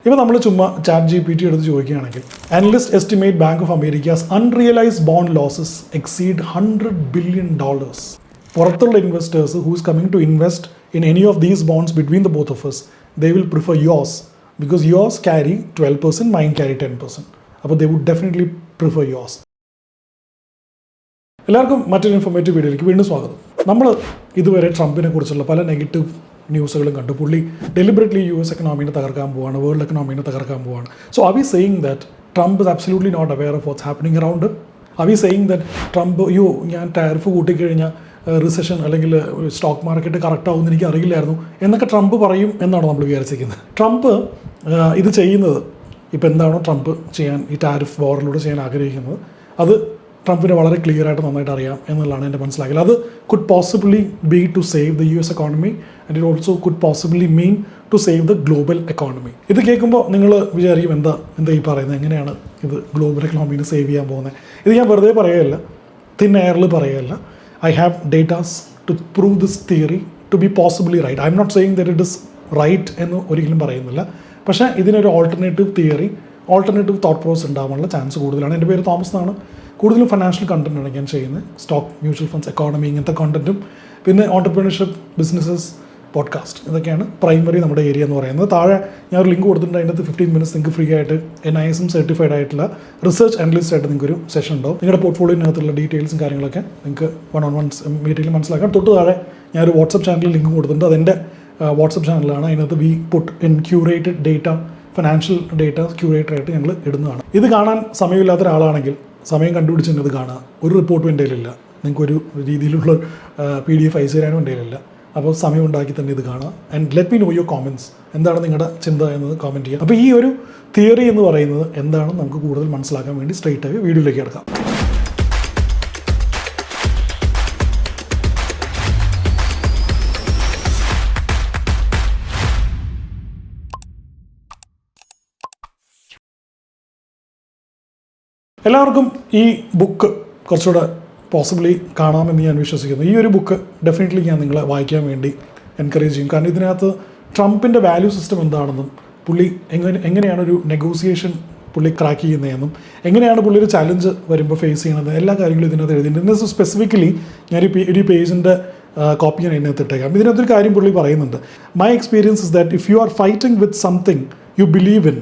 ഇപ്പോൾ നമ്മൾ ചുമ്മാ ചാറ്റ് GPT എടുത്ത് ചോദിക്കുകയാണെങ്കിൽ analyst estimate bank of America's unrealised bond losses exceed $100 billion. പുറത്തുള്ള investors who's coming to invest in any of these bonds between the both of us, they will prefer yours because yours carry 12%, mine carry 10%. അപ്പോൾ they would definitely prefer yours. എല്ലാവർക്കും മറ്റൊരു informative വീഡിയോയിലേക്ക് വീണ്ടും സ്വാഗതം. നമ്മൾ ഇതുവരെ ട്രംപിനെ കുറിച്ചുള്ള പല നെഗറ്റീവ് ന്യൂസുകളും കണ്ടു. പുള്ളി ഡെലിബറേറ്റ്ലി US എക്കണോമിനെ തകർക്കാൻ പോവാണ്, വേൾഡ് എക്കണോമിനെ തകർക്കാൻ പോവാണ്. So are we saying that Trump is absolutely not aware of what's happening around? Are we saying that Trump ഞാൻ ടാരിഫ് കൂട്ടിക്കഴിഞ്ഞാൽ റിസഷൻ അല്ലെങ്കിൽ സ്റ്റോക്ക് മാർക്കറ്റ് കറക്റ്റ് ആവുമെന്ന് എനിക്ക് അറിയില്ലായിരുന്നു എന്നൊക്കെ ട്രംപ് പറയും എന്നാണ് നമ്മൾ വിചാരിച്ചിരിക്കുന്നത്. ട്രംപ് ഇത് ചെയ്യുന്നത് ഇപ്പോൾ എന്താണോ ട്രംപ് ചെയ്യാൻ ഈ ടാരിഫ് വാറിലൂടെ ചെയ്യാൻ ആഗ്രഹിക്കുന്നത് അത് ട്രംപിന് വളരെ ക്ലിയർ ആയിട്ട് നന്നായിട്ട് അറിയാം എന്നുള്ളതാണ് എൻ്റെ മനസ്സിലാക്കൽ. അത് could possibly be to save the US economy and it also could possibly mean to save the global economy. ഇത് കേൾക്കുമ്പോൾ നിങ്ങൾ വിചാരിക്കും എന്താ ഈ പറയുന്നത്, എങ്ങനെയാണ് ഇത് ഗ്ലോബൽ എക്കോണമീനെ സേവ് ചെയ്യാൻ പോകുന്നത്? ഇത് ഞാൻ വെറുതെ പറയുകയല്ല, തിൻ എയറിൽ പറയുകയല്ല. I have datas to prove this theory to be possibly right. I am not saying that it is right എന്ന് ഒരിക്കലും പറയുന്നില്ല. പക്ഷേ ഇതിനൊരു alternative theory, alternative thought process ഉണ്ടാവാനുള്ള ചാൻസ് കൂടുതലാണ്. എൻ്റെ പേര് തോമസ് എന്നാണ്. കൂടുതലും ഫൈനാൻഷ്യൽ കണ്ടൻറ്റാണ് ഞാൻ ചെയ്യുന്നത്. സ്റ്റോക്ക്, മ്യൂച്വൽ ഫണ്ട്സ്, എക്കോണമി, ഇങ്ങനത്തെ കണ്ടൻറ്റും പിന്നെ ഓണ്ടർപ്രണർഷിപ്പ്, ബിസിനസ്സസ്, പോഡ്കാസ്റ്റ്, ഇതൊക്കെയാണ് പ്രൈമറി നമ്മുടെ ഏരിയ എന്ന് പറയുന്നത്. താഴെ ഞാൻ ഒരു ലിങ്ക് കൊടുത്തിട്ടുണ്ട്. അതിനകത്ത് 15 minutes നിങ്ങൾക്ക് ഫ്രീ ആയിട്ട് NISM സർട്ടിഫൈഡ് ആയിട്ടുള്ള റിസർച്ച് അനലിസ്റ്റ് ആയിട്ട് നിങ്ങൾക്ക് ഒരു സെഷൻ ഉണ്ടാവും. നിങ്ങളുടെ പോർട്ട്ഫോളിയോനകത്തുള്ള ഡീറ്റെയിൽസും കാര്യങ്ങളൊക്കെ നിങ്ങൾക്ക് 1-on-1 മീറ്റിംഗിൽ മനസ്സിലാക്കാം. തൊട്ട് താഴെ ഞാനൊരു വാട്സപ്പ് ചാനലിൽ ലിങ്ക് കൊടുത്തിട്ടുണ്ട്. അതെൻ്റെ വാട്സപ്പ് ചാനലാണ്. അതിനകത്ത് we put in curated data, financial data ക്യൂറേറ്ററായിട്ട് ഞങ്ങൾ ഇടുന്നതാണ്. ഇത് കാണാൻ സമയമില്ലാത്ത ഒരാളാണെങ്കിൽ സമയം കണ്ടുപിടിച്ച് തന്നെ ഇത് കാണുക. ഒരു റിപ്പോർട്ടും എൻ്റെ കയ്യിലില്ല, നിങ്ങൾക്കൊരു രീതിയിലുള്ള PDF അയച്ചു തരാനും എൻ്റെ കയ്യിലില്ല. അപ്പോൾ സമയം ഉണ്ടാക്കി തന്നെ ഇത് കാണുക. And let me know your comments. എന്താണ് നിങ്ങളുടെ ചിന്ത എന്നത് കോമൻറ്റ് ചെയ്യുക. അപ്പോൾ ഈ ഒരു തിയറി എന്ന് പറയുന്നത് എന്താണെന്ന് നമുക്ക് കൂടുതൽ മനസ്സിലാക്കാൻ വേണ്ടി സ്ട്രെയിറ്റ് ആയി വീഡിയോയിലേക്ക് കിടക്കാം. എല്ലാവർക്കും ഈ ബുക്ക് കുറച്ചുകൂടെ പോസിബിളി കാണാമെന്ന് ഞാൻ വിശ്വസിക്കുന്നു. ഈ ഒരു ബുക്ക് ഡെഫിനറ്റ്ലി ഞാൻ നിങ്ങളെ വായിക്കാൻ വേണ്ടി എൻകറേജ് ചെയ്യും. കാരണം ഇതിനകത്ത് ട്രംപിൻ്റെ വാല്യൂ സിസ്റ്റം എന്താണെന്നും പുള്ളി എങ്ങനെയാണ് ഒരു നെഗോസിയേഷൻ പുള്ളി ക്രാക്ക് ചെയ്യുന്നതെന്നും എങ്ങനെയാണ് പുള്ളി ഒരു ചലഞ്ച് വരുമ്പോൾ ഫേസ് ചെയ്യണത്, എല്ലാ കാര്യങ്ങളും ഇതിനകത്ത് എഴുതിയിട്ടുണ്ട്. ഇതിനകത്ത് സ്പെസിഫിക്കലി ഒരു പേജിൻ്റെ കോപ്പി ഞാൻ ഇതിനകത്ത് ഇട്ടേക്കാം. ഇതിനകത്തൊരു കാര്യം പുള്ളി പറയുന്നുണ്ട്. My experience is that if you are fighting with something you believe in,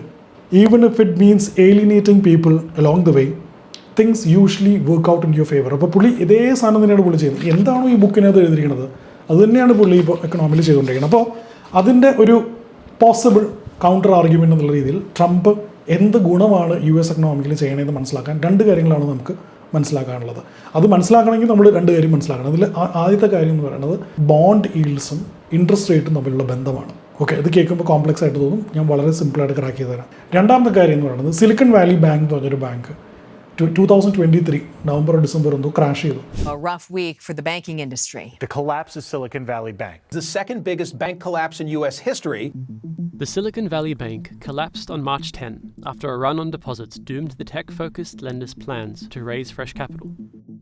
even if it means alienating people along the way, things usually work out in your favor. അപ്പോൾ പുള്ളി ഇതേ സാധനം തന്നെയാണ് പുള്ളി ചെയ്യുന്നത്. എന്താണോ ഈ ബുക്കിനകത്ത് എഴുതിയിരിക്കുന്നത് അത് തന്നെയാണ് പുള്ളി ഇപ്പോൾ എക്കണോമിയിൽ ചെയ്തുകൊണ്ടിരിക്കുന്നത്. അപ്പോൾ അതിൻ്റെ ഒരു പോസിബിൾ കൗണ്ടർ ആർഗ്യുമെൻ്റ് എന്നുള്ള രീതിയിൽ ട്രംപ് എന്ത് ഗുണമാണ് US എക്കണോമിയിൽ ചെയ്യണമെന്ന് മനസ്സിലാക്കാൻ രണ്ട് കാര്യങ്ങളാണ് നമുക്ക് മനസ്സിലാക്കാനുള്ളത്. അത് മനസ്സിലാക്കണമെങ്കിൽ നമ്മൾ രണ്ട് കാര്യം മനസ്സിലാക്കണം. അതിൽ ആദ്യത്തെ കാര്യം എന്ന് പറയുന്നത് ബോണ്ട് ഈൽഡ്സും ഇൻട്രസ്റ്റ് റേറ്റും തമ്മിലുള്ള ബന്ധമാണ്. ഓക്കെ, ഇത് കേൾക്കുമ്പോൾ കോംപ്ലക്സ് ആയിട്ട് തോന്നും, ഞാൻ വളരെ സിമ്പിളായിട്ട് ക്രാക്ക് ചെയ്ത് തരാം. രണ്ടാമത്തെ കാര്യം എന്ന് പറയുന്നത് സിലിക്കൺ വാലി ബാങ്ക് എന്ന് പറഞ്ഞൊരു ബാങ്ക് 2023 നവംബർ ഡിസംബർ എന്തോ ക്രാഷ് ചെയ്തു. A rough week for the banking industry. The collapse of Silicon Valley Bank. The second biggest bank collapse in US history. The Silicon Valley Bank collapsed on March 10 after a run on deposits doomed the tech-focused lender's plans to raise fresh capital.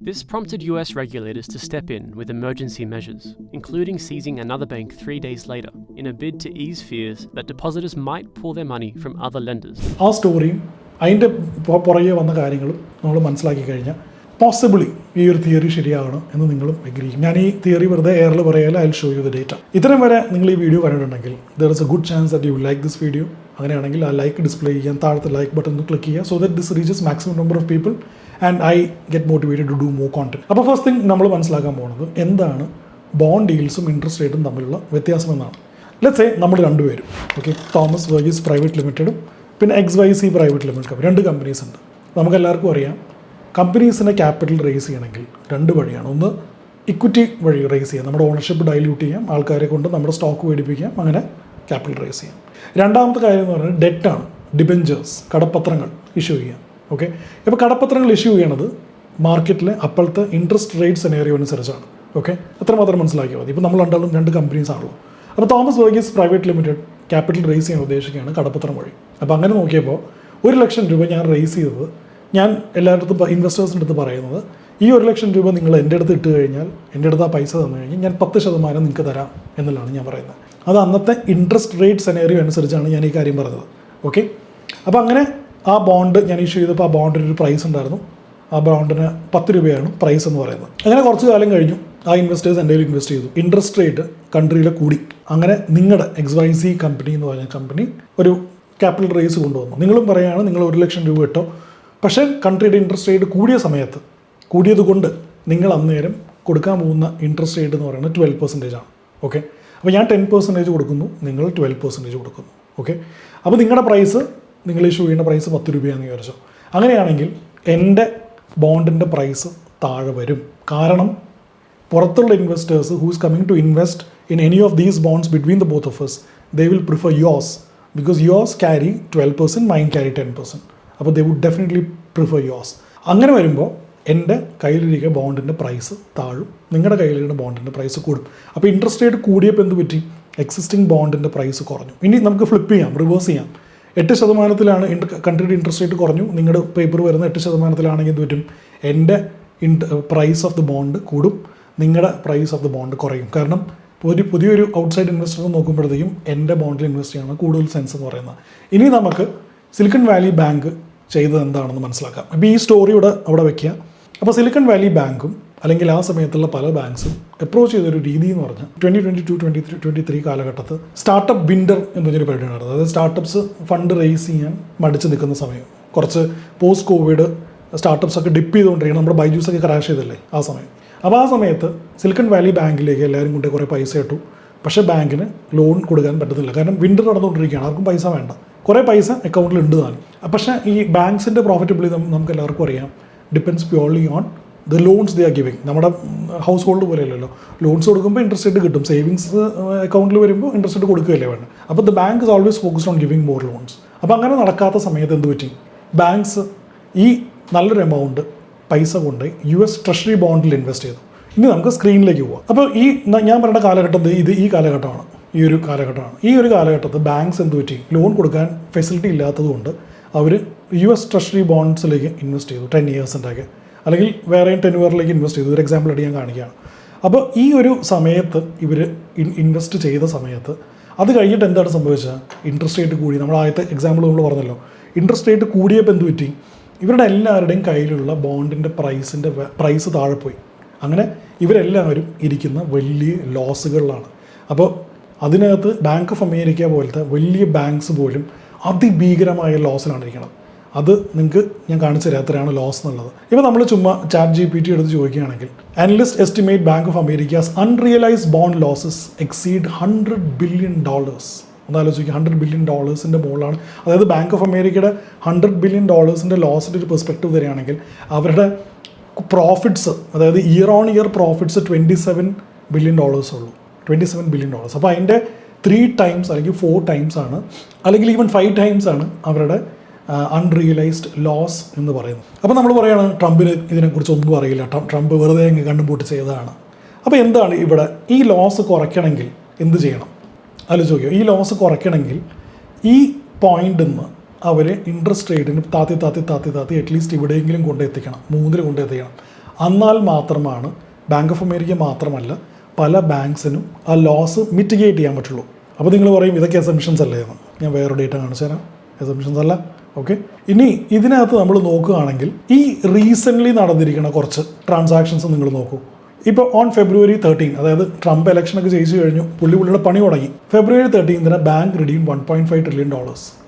This prompted US regulators to step in with emergency measures, including seizing another bank 3 days later, in a bid to ease fears that depositors might pull their money from other lenders. ആ സ്റ്റോറിയും അതിൻ്റെ പുറകെ വന്ന കാര്യങ്ങളും നമ്മൾ മനസ്സിലാക്കി കഴിഞ്ഞാൽ possibly ഈ ഒരു തിയറി ശരിയാകണം എന്ന് നിങ്ങളും എഗ്രി ചെയ്യും. ഞാൻ ഈ തിയറി വെറുതെ എയറിൽ പറയല്ല, I will show you the data. ഇത്രയും വരെ നിങ്ങൾ ഈ വീഡിയോ കണ്ടിട്ടുണ്ടെങ്കിൽ there is a good chance that you like this video. അങ്ങനെയാണെങ്കിൽ ആ ലൈക്ക് ഡിസ്പ്ലേ ചെയ്യാൻ താഴത്തെ ലൈക്ക് ബട്ടൺ ഒന്ന് ക്ലിക്ക് ചെയ്യുക, so that this reaches maximum number of people and I get motivated to do more content. അപ്പോൾ first thing നമ്മൾ മനസ്സിലാക്കാൻ പോകുന്നത് എന്താണ് ബോണ്ട് ഡീൽസും ഇൻട്രസ്റ്റ് റേറ്റും തമ്മിലുള്ള വ്യത്യാസം എന്നാണ്. ലെറ്റ്സ് സേ നമ്മൾ രണ്ടുപേരും, ഓക്കെ, തോമസ് വർഗീസ് പ്രൈവറ്റ് ലിമിറ്റഡും പിന്നെ XYZ പ്രൈവറ്റ് ലിമിറ്റഡ്, രണ്ട് കമ്പനീസ് ഉണ്ട്. നമുക്കെല്ലാവർക്കും അറിയാം കമ്പനീസിനെ ക്യാപിറ്റൽ റേസ് ചെയ്യണമെങ്കിൽ രണ്ട് വഴിയാണ്. ഒന്ന് ഇക്വിറ്റി വഴി റേസ് ചെയ്യാം, നമ്മുടെ ഓണർഷിപ്പ് ഡൈല്യൂട്ട് ചെയ്യാം, ആൾക്കാരെ കൊണ്ട് നമ്മുടെ സ്റ്റോക്ക് മേടിപ്പിക്കാം, അങ്ങനെ ക്യാപിറ്റൽ റേസ് ചെയ്യാം. രണ്ടാമത്തെ കാര്യം എന്ന് പറയുന്നത് ഡെറ്റാണ്, ഡിബെഞ്ചേഴ്സ്, കടപ്പത്രങ്ങൾ ഇഷ്യൂ ചെയ്യാം. ഓക്കെ, ഇപ്പോൾ കടപ്പത്രങ്ങൾ ഇഷ്യൂ ചെയ്യണത് മാർക്കറ്റിലെ അപ്പോഴത്തെ ഇൻട്രസ്റ്റ് റേറ്റ് സെനേറിയോ അനുസരിച്ചാണ്. ഓക്കെ, അത്രമാത്രം മനസ്സിലാക്കിയാൽ മതി. ഇപ്പോൾ നമ്മൾ രണ്ടാളും രണ്ട് കമ്പനീസ് ആണല്ലോ. അപ്പോൾ Thomas Varghese private limited capital raise ചെയ്യാൻ ഉദ്ദേശിക്കുകയാണ് കടപ്പത്രം വഴി. അപ്പോൾ അങ്ങനെ നോക്കിയപ്പോൾ 1 ലക്ഷം രൂപ ഞാൻ റേസ് ചെയ്തത്, ഞാൻ എല്ലായിടത്തും ഇൻവെസ്റ്റേഴ്സിൻ്റെ അടുത്ത് പറയുന്നത് ഈ 1 ലക്ഷം രൂപ നിങ്ങൾ എൻ്റെ അടുത്ത് ഇട്ട് കഴിഞ്ഞാൽ, എൻ്റെ അടുത്ത് ആ പൈസ തന്നു കഴിഞ്ഞാൽ ഞാൻ 10% നിങ്ങൾക്ക് തരാം എന്നുള്ളതാണ് ഞാൻ പറയുന്നത്. അത് അന്നത്തെ ഇൻട്രസ്റ്റ് റേറ്റ് സെനേറിയോ അനുസരിച്ചാണ് ഞാൻ ഈ കാര്യം പറഞ്ഞത്. ഓക്കെ. അപ്പോൾ അങ്ങനെ ആ ബോണ്ട് ഞാൻ ഇഷ്യൂ ചെയ്തപ്പോൾ ആ ബോണ്ടിന് ഒരു പ്രൈസ് ഉണ്ടായിരുന്നു. ആ ബോണ്ടിന് 10 രൂപയാണ് പ്രൈസ് എന്ന് പറയുന്നത്. അങ്ങനെ കുറച്ച് കാലം കഴിഞ്ഞു, ആ ഇൻവെസ്റ്റേഴ്സ് എൻ്റെ കയ്യിൽ ഇൻവെസ്റ്റ് ചെയ്തു. ഇൻട്രസ്റ്റ് റേറ്റ് കൺട്രിയിൽ കൂടി. അങ്ങനെ നിങ്ങളുടെ XYZ കമ്പനി എന്ന് പറഞ്ഞ കമ്പനി ഒരു ക്യാപിറ്റൽ റേസ് കൊണ്ടുവന്നു. നിങ്ങളും പറയുകയാണ് നിങ്ങൾ 1 ലക്ഷം രൂപ ഇട്ടോ, പക്ഷേ കൺട്രിയുടെ ഇൻട്രസ്റ്റ് റേറ്റ് കൂടിയ സമയത്ത്, കൂടിയത് കൊണ്ട് നിങ്ങൾ അന്നേരം കൊടുക്കാൻ പോകുന്ന ഇൻട്രസ്റ്റ് റേറ്റ് എന്ന് പറയുന്നത് 12% ആണ്. ഓക്കെ. അപ്പോൾ ഞാൻ 10% കൊടുക്കുന്നു, നിങ്ങൾ 12% കൊടുക്കുന്നു. ഓക്കെ. അപ്പോൾ നിങ്ങളുടെ പ്രൈസ്, നിങ്ങൾ ഇഷ്യൂ ചെയ്യുന്ന പ്രൈസ് 10 രൂപയാണെന്ന് വിചാരിച്ചോ. അങ്ങനെയാണെങ്കിൽ എൻ്റെ ബോണ്ടിൻ്റെ പ്രൈസ് താഴെ വരും. കാരണം പുറത്തുള്ള investors who's coming to invest in any of these bonds between the both of us, they will prefer yours because yours carry 12%, mine carry 10%. അപ്പോൾ they would definitely prefer yours. അങ്ങനെ വരുമ്പോൾ എൻ്റെ കയ്യിലിരിക്കുന്ന ബോണ്ടിൻ്റെ പ്രൈസ് താഴും, നിങ്ങളുടെ കയ്യിലിരിക്കുന്ന ബോണ്ടിൻ്റെ പ്രൈസ് കൂടും. അപ്പോൾ interest rate കൂടിയപ്പോൾ എന്ത് പറ്റി? എക്സിസ്റ്റിംഗ് ബോണ്ടിൻ്റെ പ്രൈസ് കുറഞ്ഞു. ഇനി നമുക്ക് ഫ്ലിപ്പ് ചെയ്യാം, റിവേഴ്സ് ചെയ്യാം. 8% കൺട്രിയുടെ ഇൻട്രസ്റ്റ് റേറ്റ് കുറഞ്ഞു, നിങ്ങളുടെ പേപ്പർ വരുന്ന 8%-ആണെങ്കിൽ എന്ത് പറ്റും? എൻ്റെ പ്രൈസ് ഓഫ് ദ ബോണ്ട് കൂടും, നിങ്ങളുടെ പ്രൈസ് ഓഫ് ദ ബോണ്ട് കുറയും. കാരണം പുതിയൊരു ഔട്ട്സൈഡ് ഇൻവെസ്റ്റർ നോക്കുമ്പോഴത്തേക്കും എൻ്റെ ബോണ്ടിൽ ഇൻവെസ്റ്റ് ചെയ്യണം കൂടുതൽ സെൻസ് എന്ന് പറയുന്നത്. ഇനി നമുക്ക് സിലിക്കൺ വാലി ബാങ്ക് ചെയ്തത് എന്താണെന്ന് മനസ്സിലാക്കാം. അപ്പോൾ ഈ സ്റ്റോറിയുടെ അവിടെ വയ്ക്കുക. അപ്പോൾ സിലിക്കൺ വാലി ബാങ്കും അല്ലെങ്കിൽ ആ സമയത്തുള്ള പല ബാങ്ക്സും അപ്രോച്ച് ചെയ്തൊരു രീതി എന്ന് പറഞ്ഞാൽ 2022-23 കാലഘട്ടത്ത് സ്റ്റാർട്ടപ്പ് വിൻഡർ എന്ന് പറഞ്ഞൊരു പരിപാടി നടന്നത്. അതായത് സ്റ്റാർട്ടപ്സ് ഫണ്ട് റേസ് ചെയ്യാൻ മടിച്ച് നിൽക്കുന്ന സമയം, കുറച്ച് പോസ്റ്റ് കോവിഡ് സ്റ്റാർട്ടപ്സ് ഒക്കെ ഡിപ്പ് ചെയ്തുകൊണ്ടിരിക്കണം. നമ്മുടെ ബൈജൂസ് ഒക്കെ ക്രാഷ് ചെയ്തല്ലേ ആ സമയം. അപ്പോൾ ആ സമയത്ത് സിലിക്കൺ വാലി ബാങ്കിലേക്ക് എല്ലാവരും കൊണ്ട് കുറേ പൈസ ഇട്ടു. പക്ഷേ ബാങ്കിന് ലോൺ കൊടുക്കാൻ പറ്റുന്നില്ല. കാരണം വിൻഡർ നടന്നുകൊണ്ടിരിക്കുകയാണ്, ആർക്കും പൈസ വേണ്ട. കുറേ പൈസ അക്കൗണ്ടിൽ ഉണ്ട് താനും. പക്ഷേ ഈ ബാങ്ക്സിൻ്റെ പ്രോഫിറ്റബിലിറ്റി നമുക്ക് എല്ലാവർക്കും അറിയാം, depends purely on the loans they are giving. നമ്മുടെ ഹൗസ് ഹോൾഡ് പോലെയല്ലല്ലോ, ലോൺസ് കൊടുക്കുമ്പോൾ ഇൻട്രസ്റ്റ് റേറ്റ് കിട്ടും, സേവിങ്സ് അക്കൗണ്ടിൽ വരുമ്പോൾ ഇൻട്രസ്റ്റ് റേറ്റ് കൊടുക്കുകയല്ലേ വേണം. അപ്പോൾ the bank is always focused on giving more loans. അപ്പോൾ അങ്ങനെ നടക്കാത്ത സമയത്ത് എന്ത് പറ്റി? ബാങ്ക്സ് ഈ നല്ലൊരു എമൗണ്ട് പൈസ കൊണ്ട് US ട്രഷറി ബോണ്ടിൽ ഇൻവെസ്റ്റ് ചെയ്തു. ഇനി നമുക്ക് സ്ക്രീനിലേക്ക് പോകാം. അപ്പോൾ ഈ ഞാൻ പറയുന്ന കാലഘട്ടം ഈ കാലഘട്ടമാണ്. ഈ ഒരു കാലഘട്ടത്തിൽ ബാങ്ക്സ് എന്ത് പറ്റി? ലോൺ കൊടുക്കാൻ ഫെസിലിറ്റി ഇല്ലാത്തതുകൊണ്ട് അവർ US ട്രഷറി ബോണ്ട്സിലേക്ക് ഇൻവെസ്റ്റ് ചെയ്തു 10 ഇയേഴ്സിൻ്റെയൊക്കെ, അല്ലെങ്കിൽ വേറെയും 10 ഇയറിലേക്ക് ഇൻവെസ്റ്റ് ചെയ്തു. ഒരു എക്സാമ്പിൾ ആയിട്ട് ഞാൻ കാണിക്കുകയാണ്. അപ്പോൾ ഈ ഒരു സമയത്ത് ഇവർ ഇൻവെസ്റ്റ് ചെയ്ത സമയത്ത് അത് കഴിഞ്ഞിട്ട് എന്താണ് സംഭവിച്ചത്? ഇൻട്രസ്റ്റ് റേറ്റ് കൂടി. നമ്മൾ ആദ്യത്തെ എക്സാമ്പിൾ നമ്മൾ പറഞ്ഞല്ലോ, ഇൻട്രസ്റ്റ് റേറ്റ് കൂടിയപ്പോൾ എന്ത് പറ്റി? ഇവരുടെ എല്ലാവരുടെയും കയ്യിലുള്ള ബോണ്ടിൻ്റെ പ്രൈസ് താഴെ പോയി. അങ്ങനെ ഇവരെല്ലാവരും ഇരിക്കുന്ന വലിയ ലോസുകളിലാണ്. അപ്പോൾ അതിനകത്ത് ബാങ്ക് ഓഫ് അമേരിക്ക പോലത്തെ വലിയ ബാങ്ക്സ് പോലും അതിഭീകരമായ ലോസിലാണ് ഇരിക്കുന്നത്. അത് നിങ്ങൾക്ക് ഞാൻ കാണിച്ചു തരാം എത്രയാണ് ലോസ് എന്നുള്ളത്. ഇപ്പോൾ നമ്മൾ ചുമ്മാ ChatGPT എടുത്ത് ചോദിക്കുകയാണെങ്കിൽ, analyst estimate bank of America's unrealised bond losses exceed $100 billion. ഒന്നാലോചിക്കുക, $100 billion മുകളിലാണ്. അതായത് ബാങ്ക് ഓഫ് അമേരിക്കയുടെ $100 billion ലോസിൻ്റെ ഒരു പെർസ്പെക്റ്റീവ് തരികയാണെങ്കിൽ അവരുടെ പ്രോഫിറ്റ്സ്, അതായത് year on year profits $27 billion ഉള്ളൂ. $27 billion. അപ്പോൾ അതിൻ്റെ 3 times അല്ലെങ്കിൽ 4 times ആണ്, അല്ലെങ്കിൽ ഈവൻ 5 times ആണ് അവരുടെ അൺറിയലൈസ്ഡ് ലോസ് എന്ന് പറയുന്നത്. അപ്പോൾ നമ്മൾ പറയുകയാണ് ട്രംപിന് ഇതിനെക്കുറിച്ച് ഒന്നും അറിയില്ല, ട്രംപ് വെറുതെ അങ്ങ് കണ്ടും പൂട്ടി ചെയ്തതാണ്. അപ്പോൾ എന്താണ് ഇവിടെ ഈ ലോസ് കുറയ്ക്കണമെങ്കിൽ എന്ത് ചെയ്യണം? ആലോചിക്കുക. ഈ ലോസ് കുറയ്ക്കണമെങ്കിൽ ഈ പോയിന്റിൽ നിന്ന് അവർ ഇൻട്രസ്റ്റ് റേറ്റിന് താത്തി അറ്റ്ലീസ്റ്റ് ഇവിടെയെങ്കിലും കൊണ്ടെത്തിക്കണം, 3 കൊണ്ടെത്തിക്കണം. എന്നാൽ മാത്രമാണ് ബാങ്ക് ഓഫ് അമേരിക്ക മാത്രമല്ല പല ബാങ്ക്സിനും ആ ലോസ് മിറ്റിഗേറ്റ് ചെയ്യാൻ പറ്റുള്ളൂ. അപ്പോൾ നിങ്ങൾ പറയും ഇതൊക്കെ അസംഷൻസ് അല്ലേ എന്ന്. ഞാൻ വേറൊരു ഡേറ്റ കാണിച്ചു തരാം. അസംഷൻസ് അല്ല. ഓക്കെ. ഇനി ഇതിനകത്ത് നമ്മൾ നോക്കുകയാണെങ്കിൽ ഈ റീസെൻ്റ്ലി നടന്നിരിക്കുന്ന കുറച്ച് ട്രാൻസാക്ഷൻസ് നിങ്ങൾ നോക്കൂ. ഇപ്പോൾ ഓൺ February 13, അതായത് ട്രംപ് ഇലക്ഷനൊക്കെ ജയിച്ചു കഴിഞ്ഞു, പുള്ളിയുടെ പണി തുടങ്ങി. February 13 ബാങ്ക് റിഡീം $1.5 trillion,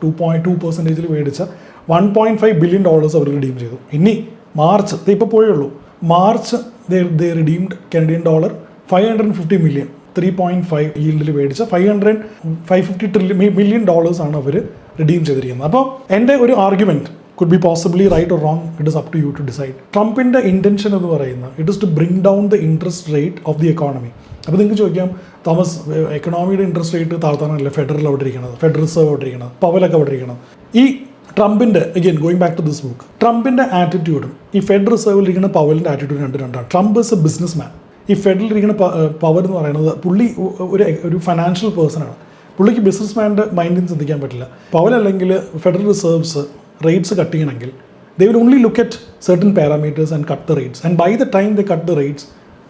2.2% മേടിച്ച $1.5 billion അവർ റിഡീം ചെയ്തു. ഇനി മാർച്ച് ഇപ്പോൾ പോയുള്ളൂ. മാർച്ച് ദേ റിഡീംഡ് $550 million, 3.5 ഈൽഡിൽ മേടിച്ച $550 million ആണ് അവർ റിഡീം ചെയ്തിരിക്കുന്നത്. അപ്പോൾ എൻ്റെ ഒരു argument could be possibly right or wrong, it is up to you to decide. ട്രംപിൻ്റെ ഇൻറ്റൻഷൻ എന്ന് പറയുന്നത് it is to bring down the interest rate of the economy. അപ്പോൾ നിങ്ങൾക്ക് ചോദിക്കാം, തോമസ്, എക്കണോമിയുടെ ഇൻട്രസ്റ്റ് റേറ്റ് താഴ്ത്താനല്ലേ ഫെഡറൽ അവിടെ ഇരിക്കുന്നത്, ഫെഡറൽ റിസർവ് അവിടെ ഇരിക്കുന്നത്, പവലൊക്കെ അവിടെ ഇരിക്കുന്നത്. ഈ ട്രംപിൻ്റെ again going back to this book, ട്രംപിൻ്റെ ആറ്റിറ്റ്യൂഡും ഈ ഫെഡറൽ റിസർവിൽ ഇരിക്കുന്ന പവലിൻ്റെ ആറ്റിറ്റ്യൂഡ് രണ്ടാണ്. Trump is a businessman. ഈ ഫെഡറൽ ഇരിക്കുന്ന പവർ എന്ന് പറയുന്നത് പുള്ളി ഒരു ഫൈനാൻഷ്യൽ പേഴ്സണാണ്. പുള്ളിക്ക് ബിസിനസ് മാൻ്റെ മൈൻഡിൽ ചിന്തിക്കാൻ പറ്റില്ല. പവൽ അല്ലെങ്കിൽ ഫെഡറൽ റിസർവ്സ് റേറ്റ്സ് കട്ട് ചെയ്യണമെങ്കിൽ they will only look at certain parameters and cut the rates, and by the time they cut the rates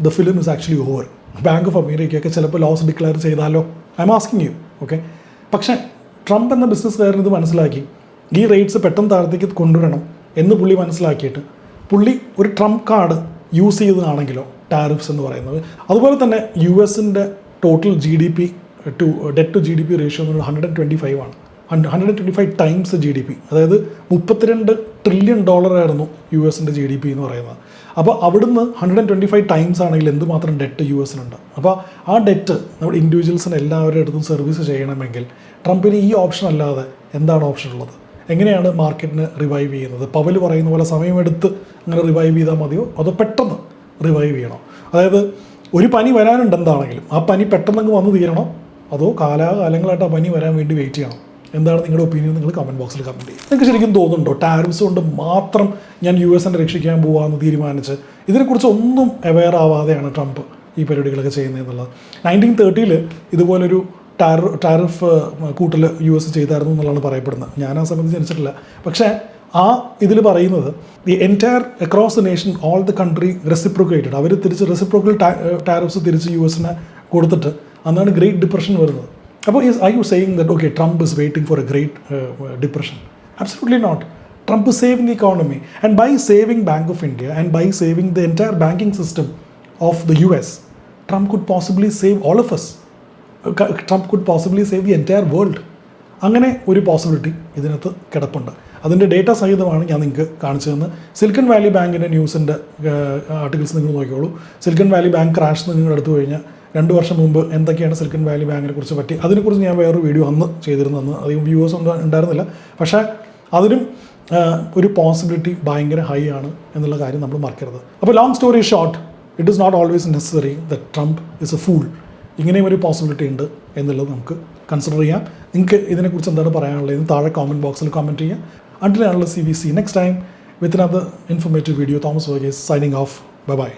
the film is actually over. Bank of അമേരിക്കയൊക്കെ ചിലപ്പോൾ loss declare ചെയ്താലോ? I'm asking you. Okay. പക്ഷേ Trump എന്ന ബിസിനസ്സുകാരൻ ഇത് മനസ്സിലാക്കി ഈ rates പെട്ടെന്ന് താഴത്തേക്ക് കൊണ്ടുവരണം എന്ന് പുള്ളി മനസ്സിലാക്കിയിട്ട് പുള്ളി ഒരു ട്രംപ് കാർഡ് യൂസ് ചെയ്തതാണെങ്കിലോ ടാരിഫ്സ് എന്ന് പറയുന്നത്. അതുപോലെ തന്നെ US-ൻ്റെ total GDP to debt to GDP ratio എന്ന് പറയുന്നത് 125 ആണ്. 125 ടൈംസ് GDP, അതായത് $32 ട്രില്യൺ ആയിരുന്നു US-ൻ്റെ GDP എന്ന് പറയുന്നത്. അപ്പോൾ അവിടുന്ന് 125 ടൈംസ് ആണെങ്കിൽ എന്തുമാത്രം ഡെറ്റ് US-നുണ്ട്. അപ്പോൾ ആ ഡെറ്റ് നമ്മുടെ ഇൻഡിവിജ്വൽസിന് എല്ലാവരുടെ അടുത്തും സർവീസ് ചെയ്യണമെങ്കിൽ ട്രംപിന് ഈ ഓപ്ഷൻ അല്ലാതെ എന്താണ് ഓപ്ഷൻ ഉള്ളത്? എങ്ങനെയാണ് മാർക്കറ്റിന് റിവൈവ് ചെയ്യുന്നത്? പവൽ പറയുന്ന പോലെ സമയമെടുത്ത് അങ്ങനെ റിവൈവ് ചെയ്താൽ മതിയോ അതോ പെട്ടെന്ന് റിവൈവ് ചെയ്യണോ? അതായത് ഒരു പനി വരാനുണ്ട് എന്താണെങ്കിലും ആ പനി പെട്ടെന്നങ്ങ് വന്നു തീരണോ അതോ കാലാകാലങ്ങളായിട്ട് ആ പനി വരാൻ വേണ്ടി വെയിറ്റ് ചെയ്യണം? എന്താണ് നിങ്ങളുടെ ഒപ്പീനിയൻ? നിങ്ങൾ കമൻറ്റ് ബോക്സിൽ കമൻറ്റ് ചെയ്യും. നിങ്ങൾക്ക് ശരിക്കും തോന്നുന്നുണ്ടോ ടാരിഫ്സ് കൊണ്ട് മാത്രം ഞാൻ US-നെ രക്ഷിക്കാൻ പോകാമെന്ന് തീരുമാനിച്ച് ഇതിനെക്കുറിച്ച് ഒന്നും അവെയർ ആവാതെയാണ് ട്രംപ് ഈ പരിപാടികളൊക്കെ ചെയ്യുന്നത് എന്നുള്ളത്? 1930 ഇതുപോലൊരു ടാരിഫ് കൂട്ടൽ US ചെയ്തായിരുന്നു എന്നുള്ളതാണ് പറയപ്പെടുന്നത്. ഞാൻ ആ സമയത്ത് ജനിച്ചിട്ടില്ല. പക്ഷേ ആ ഇതിൽ പറയുന്നത് the entire across the nation all the country reciprocated, അവർ തിരിച്ച് റെസിപ്രോക്കൽ ടാരിഫ്സ് തിരിച്ച് US-നെ കൊടുത്തിട്ട് അന്നാണ് ഗ്രേറ്റ് ഡിപ്രഷൻ വരുന്നത്. അപ്പോൾ are you saying that okay, Trump is waiting for a great depression? Absolutely not. Trump is saving the economy, and by saving Bank of India and by saving the entire banking system of the US, Trump could possibly save all of us. Trump could possibly save the entire world. അങ്ങനെ ഒരു possibility ഇതിനകത്ത് കിടപ്പുണ്ട്. അതിൻ്റെ data സഹിതമാണ് ഞാൻ നിങ്ങൾക്ക് കാണിച്ചു തന്നത്. Silicon Valley ബാങ്കിൻ്റെ ന്യൂസിൻ്റെ ആർട്ടിക്കിൾസ് നിങ്ങൾ നോക്കിക്കോളൂ. സിലിക്കൺ വാലി ബാങ്ക് ക്രാഷ് നിങ്ങൾ എടുത്തു കഴിഞ്ഞാൽ 2 വർഷം മുമ്പ് എന്തൊക്കെയാണ് സിലിക്കൺ വാലി ബാങ്കിനെ കുറിച്ച് പറ്റി അതിനെക്കുറിച്ച് ഞാൻ വേറൊരു വീഡിയോ അന്ന് ചെയ്തിരുന്നു. അന്ന് അധികം വ്യൂവേഴ്സ് ഉണ്ടായിരുന്നില്ല. പക്ഷേ അതിനും ഒരു പോസിബിലിറ്റി ഭയങ്കര ഹൈ ആണ് എന്നുള്ള കാര്യം നമ്മൾ മറക്കരുത്. അപ്പോൾ long story short, it is not always necessary that Trump is a fool. ഇങ്ങനെയും ഒരു പോസിബിലിറ്റി ഉണ്ട് എന്നുള്ളത് നമുക്ക് കൺസിഡർ ചെയ്യാം. നിങ്ങൾക്ക് ഇതിനെക്കുറിച്ച് എന്താണ് പറയാനുള്ളത് താഴെ കോമൻറ്റ് ബോക്സിൽ കമൻറ്റ് ചെയ്യാം. Until analyst CVC next time with another informative video. Thomas Verghese signing off. Bye bye.